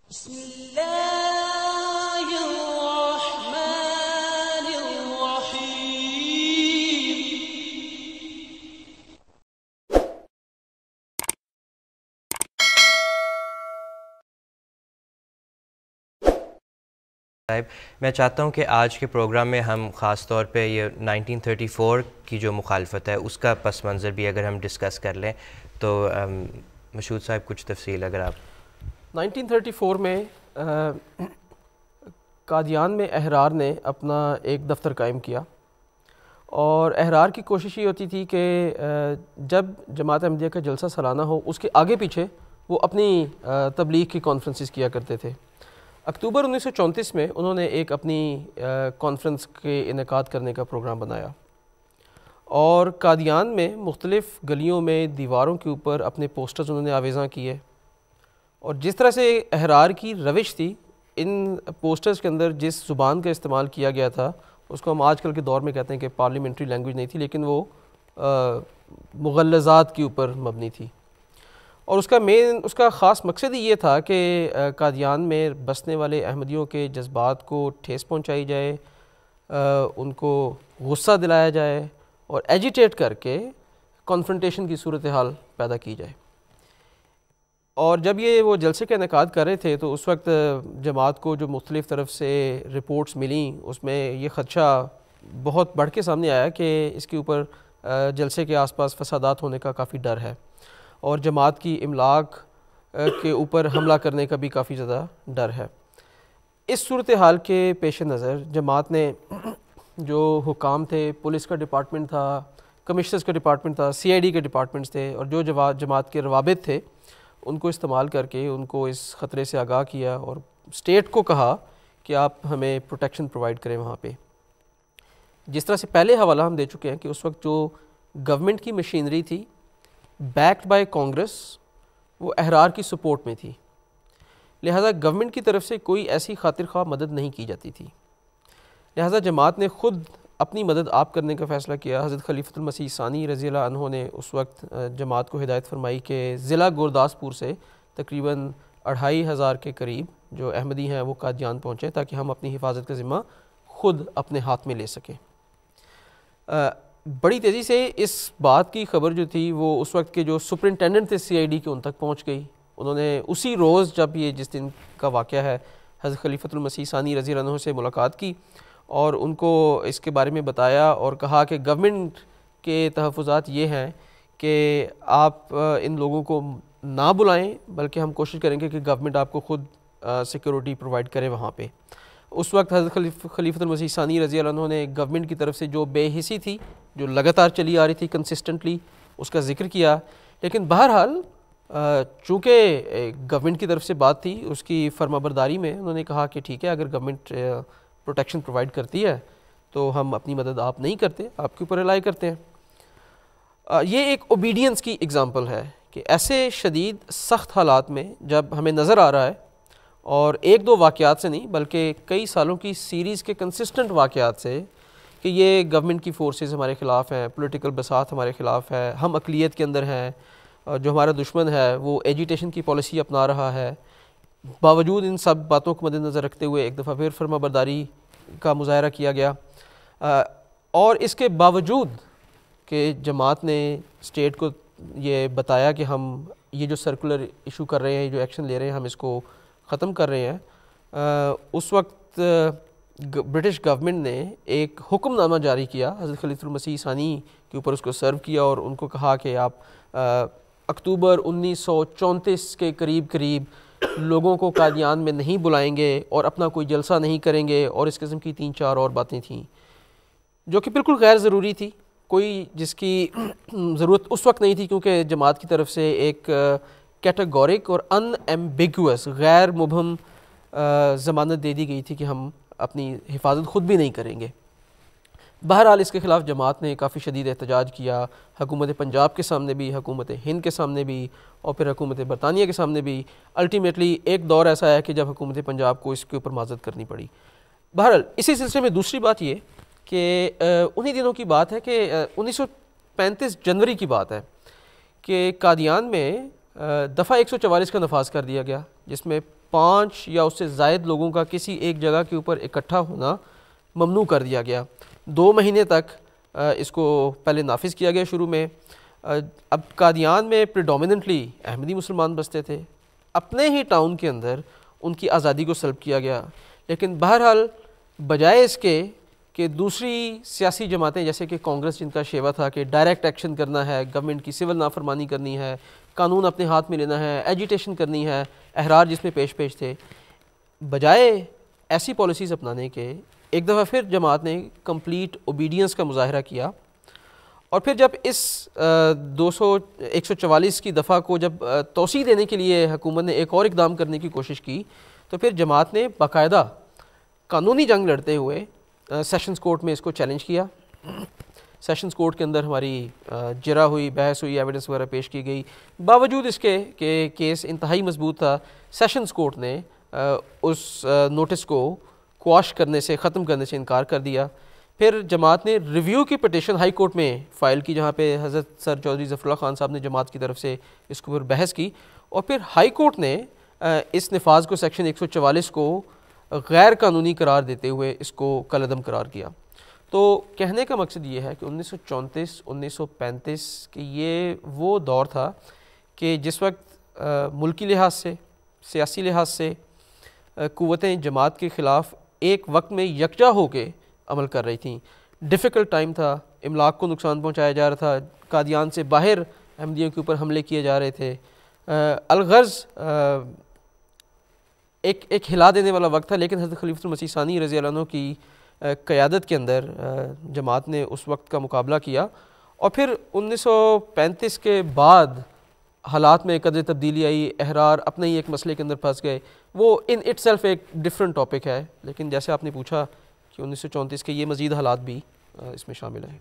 بسم اللہ الرحمن الرحیم۔ میں چاہتا ہوں کہ آج کے پروگرام میں ہم خاص طور پہ یہ 1934 کی جو مخالفت ہے اس کا پس منظر بھی اگر ہم ڈسکس کر لیں تو مشہود صاحب کچھ تفصیل اگر آپ 1934 میں قادیان میں احرار نے اپنا ایک دفتر قائم کیا، اور احرار کی کوشش یہ ہوتی تھی کہ جب جماعت احمدیہ کا جلسہ سالانہ ہو اس کے آگے پیچھے وہ اپنی تبلیغ کی کانفرنسز کیا کرتے تھے۔ اکتوبر 1934 میں انہوں نے ایک اپنی کانفرنس کے انعقاد کرنے کا پروگرام بنایا، اور قادیان میں مختلف گلیوں میں دیواروں کے اوپر اپنے پوسٹرز انہوں نے آویزاں کیے، اور جس طرح سے احرار کی روش تھی، ان پوسٹرز کے اندر جس زبان کا استعمال کیا گیا تھا اس کو ہم آج کل کے دور میں کہتے ہیں کہ پارلیمنٹری لینگویج نہیں تھی، لیکن وہ مغلظات کے اوپر مبنی تھی، اور اس کا خاص مقصد ہی یہ تھا کہ قادیان میں بسنے والے احمدیوں کے جذبات کو ٹھیس پہنچائی جائے، ان کو غصہ دلایا جائے اور ایجیٹیٹ کر کے کانفرنٹیشن کی صورتحال پیدا کی جائے۔ اور جب یہ وہ جلسے کا انعقاد کر رہے تھے تو اس وقت جماعت کو جو مختلف طرف سے رپورٹس ملیں اس میں یہ خدشہ بہت بڑھ کے سامنے آیا کہ اس کے اوپر جلسے کے آس پاس فسادات ہونے کا کافی ڈر ہے، اور جماعت کی املاک کے اوپر حملہ کرنے کا بھی کافی زیادہ ڈر ہے۔ اس صورتحال کے پیش نظر جماعت نے جو حکام تھے، پولیس کا ڈپارٹمنٹ تھا، کمشنرز کا ڈپارٹمنٹ تھا، CID کے ڈپارٹمنٹس تھے، اور جو جماعت کے روابط تھے ان کو استعمال کر کے ان کو اس خطرے سے آگاہ کیا، اور اسٹیٹ کو کہا کہ آپ ہمیں پروٹیکشن پرووائڈ کریں وہاں پہ۔ جس طرح سے پہلے حوالہ ہم دے چکے ہیں کہ اس وقت جو گورنمنٹ کی مشینری تھی بیکڈ بائی کانگریس، وہ احرار کی سپورٹ میں تھی، لہذا گورنمنٹ کی طرف سے کوئی ایسی خاطر خواہ مدد نہیں کی جاتی تھی، لہذا جماعت نے خود اپنی مدد آپ کرنے کا فیصلہ کیا۔ حضرت خلیفۃ المسیح ثانی رضی اللہ عنہ نے اس وقت جماعت کو ہدایت فرمائی کہ ضلع گورداسپور سے تقریباً 2500 کے قریب جو احمدی ہیں وہ قادیان پہنچے تاکہ ہم اپنی حفاظت کا ذمہ خود اپنے ہاتھ میں لے سکیں۔ بڑی تیزی سے اس بات کی خبر جو تھی وہ اس وقت کے جو سپرنٹینڈنٹ تھے CID کے ان تک پہنچ گئی۔ انہوں نے اسی روز جب یہ جس دن کا واقعہ ہے حضرت خلیفۃ المسیح ثانی رضی اللہ عنہ سے ملاقات کی اور ان کو اس کے بارے میں بتایا اور کہا کہ گورنمنٹ کے تحفظات یہ ہیں کہ آپ ان لوگوں کو نہ بلائیں، بلکہ ہم کوشش کریں گے کہ گورنمنٹ آپ کو خود سیکیورٹی پرووائڈ کرے وہاں پہ۔ اس وقت حضرت خلیفۃ المسیح ثانی رضی اللہ عنہ نے گورنمنٹ کی طرف سے جو بے حسی تھی جو لگاتار چلی آ رہی تھی کنسسٹنٹلی، اس کا ذکر کیا، لیکن بہرحال چونکہ گورنمنٹ کی طرف سے بات تھی اس کی فرما برداری میں انہوں نے کہا کہ ٹھیک ہے، اگر گورنمنٹ پروٹیکشن پرووائڈ کرتی ہے تو ہم اپنی مدد آپ نہیں کرتے، آپ کے اوپر ریلائی کرتے ہیں۔ یہ ایک اوبیڈینس کی اگزامپل ہے کہ ایسے شدید سخت حالات میں جب ہمیں نظر آ رہا ہے، اور ایک دو واقعات سے نہیں بلکہ کئی سالوں کی سیریز کے کنسسٹنٹ واقعات سے، کہ یہ گورنمنٹ کی فورسز ہمارے خلاف ہیں، پولیٹیکل بساط ہمارے خلاف ہے، ہم اقلیت کے اندر ہیں، جو ہمارا دشمن ہے وہ ایجیٹیشن کی پالیسی اپنا رہا ہے، باوجود ان سب باتوں کو مد نظر رکھتے ہوئے ایک دفعہ پھر فرما برداری کا مظاہرہ کیا گیا، اور اس کے باوجود کہ جماعت نے اسٹیٹ کو یہ بتایا کہ ہم یہ جو سرکولر ایشو کر رہے ہیں، جو ایکشن لے رہے ہیں، ہم اس کو ختم کر رہے ہیں، اس وقت برٹش گورنمنٹ نے ایک حکم نامہ جاری کیا حضرت خلیفۃ المسیح ثانی کے اوپر، اس کو سرو کیا اور ان کو کہا کہ آپ اکتوبر 1934 کے قریب لوگوں کو قادیان میں نہیں بلائیں گے اور اپنا کوئی جلسہ نہیں کریں گے، اور اس قسم کی 3-4 اور باتیں تھیں جو کہ بالکل غیر ضروری تھی، کوئی جس کی ضرورت اس وقت نہیں تھی، کیونکہ جماعت کی طرف سے ایک کیٹیگورک اور ان ایمبیگوس غیر مبہم ضمانت دے دی گئی تھی کہ ہم اپنی حفاظت خود بھی نہیں کریں گے۔ بہرحال اس کے خلاف جماعت نے کافی شدید احتجاج کیا، حکومت پنجاب کے سامنے بھی، حکومت ہند کے سامنے بھی، اور پھر حکومت برطانیہ کے سامنے بھی۔ الٹیمیٹلی ایک دور ایسا ہے کہ جب حکومت پنجاب کو اس کے اوپر معذرت کرنی پڑی۔ بہرحال اسی سلسلے میں دوسری بات یہ کہ انہی دنوں کی بات ہے کہ 1935 جنوری کی بات ہے کہ قادیان میں دفعہ 144 کا نفاذ کر دیا گیا، جس میں 5 یا اس سے زائد لوگوں کا کسی ایک جگہ کے اوپر اکٹھا ہونا ممنوع کر دیا گیا. 2 مہینے تک اس کو پہلے نافذ کیا گیا شروع میں. اب قادیان میں پریڈومیننٹلی احمدی مسلمان بستے تھے, اپنے ہی ٹاؤن کے اندر ان کی آزادی کو سلب کیا گیا. لیکن بہرحال بجائے اس کے کہ دوسری سیاسی جماعتیں جیسے کہ کانگریس, جن کا شیوا تھا کہ ڈائریکٹ ایکشن کرنا ہے, گورنمنٹ کی سول نافرمانی کرنی ہے, قانون اپنے ہاتھ میں لینا ہے, ایجیٹیشن کرنی ہے, احرار جس میں پیش تھے, بجائے ایسی پالیسیز اپنانے کے ایک دفعہ پھر جماعت نے کمپلیٹ اوبیڈینس کا مظاہرہ کیا. اور پھر جب اس 144 کی دفعہ کو جب توسیع دینے کے لیے حکومت نے ایک اور اقدام کرنے کی کوشش کی, تو پھر جماعت نے باقاعدہ قانونی جنگ لڑتے ہوئے سیشنز کورٹ میں اس کو چیلنج کیا. سیشنز کورٹ کے اندر ہماری جرا ہوئی, بحث ہوئی, ایویڈنس وغیرہ پیش کی گئی. باوجود اس کے کہ کیس انتہائی مضبوط تھا, سیشنز کورٹ نے اس نوٹس کو کواش کرنے سے, ختم کرنے سے انکار کر دیا. پھر جماعت نے ریویو کی پٹیشن ہائی کورٹ میں فائل کی, جہاں پہ حضرت سر چودھری ظفر اللہ خان صاحب نے جماعت کی طرف سے اس کو پھر بحث کی, اور پھر ہائی کورٹ نے اس نفاذ کو سیکشن 144 کو غیر قانونی قرار دیتے ہوئے اس کو کالعدم قرار کیا. تو کہنے کا مقصد یہ ہے کہ 1934-1935 کہ یہ وہ دور تھا کہ جس وقت ملکی لحاظ سے, سیاسی لحاظ سے قوتیں جماعت کے خلاف ایک وقت میں یکجا ہو کے عمل کر رہی تھیں. ڈیفیکلٹ ٹائم تھا, املاک کو نقصان پہنچایا جا رہا تھا, قادیان سے باہر احمدیوں کے اوپر حملے کیے جا رہے تھے. الغرض ایک ہلا دینے والا وقت تھا. لیکن حضرت خلیفۃ المسیح ثانی رضی اللہ عنہ کی قیادت کے اندر جماعت نے اس وقت کا مقابلہ کیا, اور پھر 1935 کے بعد حالات میں قدر تبدیلی آئی. احرار اپنے ہی ایک مسئلے کے اندر پھنس گئے, وہ ان اٹ سیلف ایک ڈفرینٹ ٹاپک ہے. لیکن جیسے آپ نے پوچھا کہ 1934 کے یہ مزید حالات بھی اس میں شامل ہیں.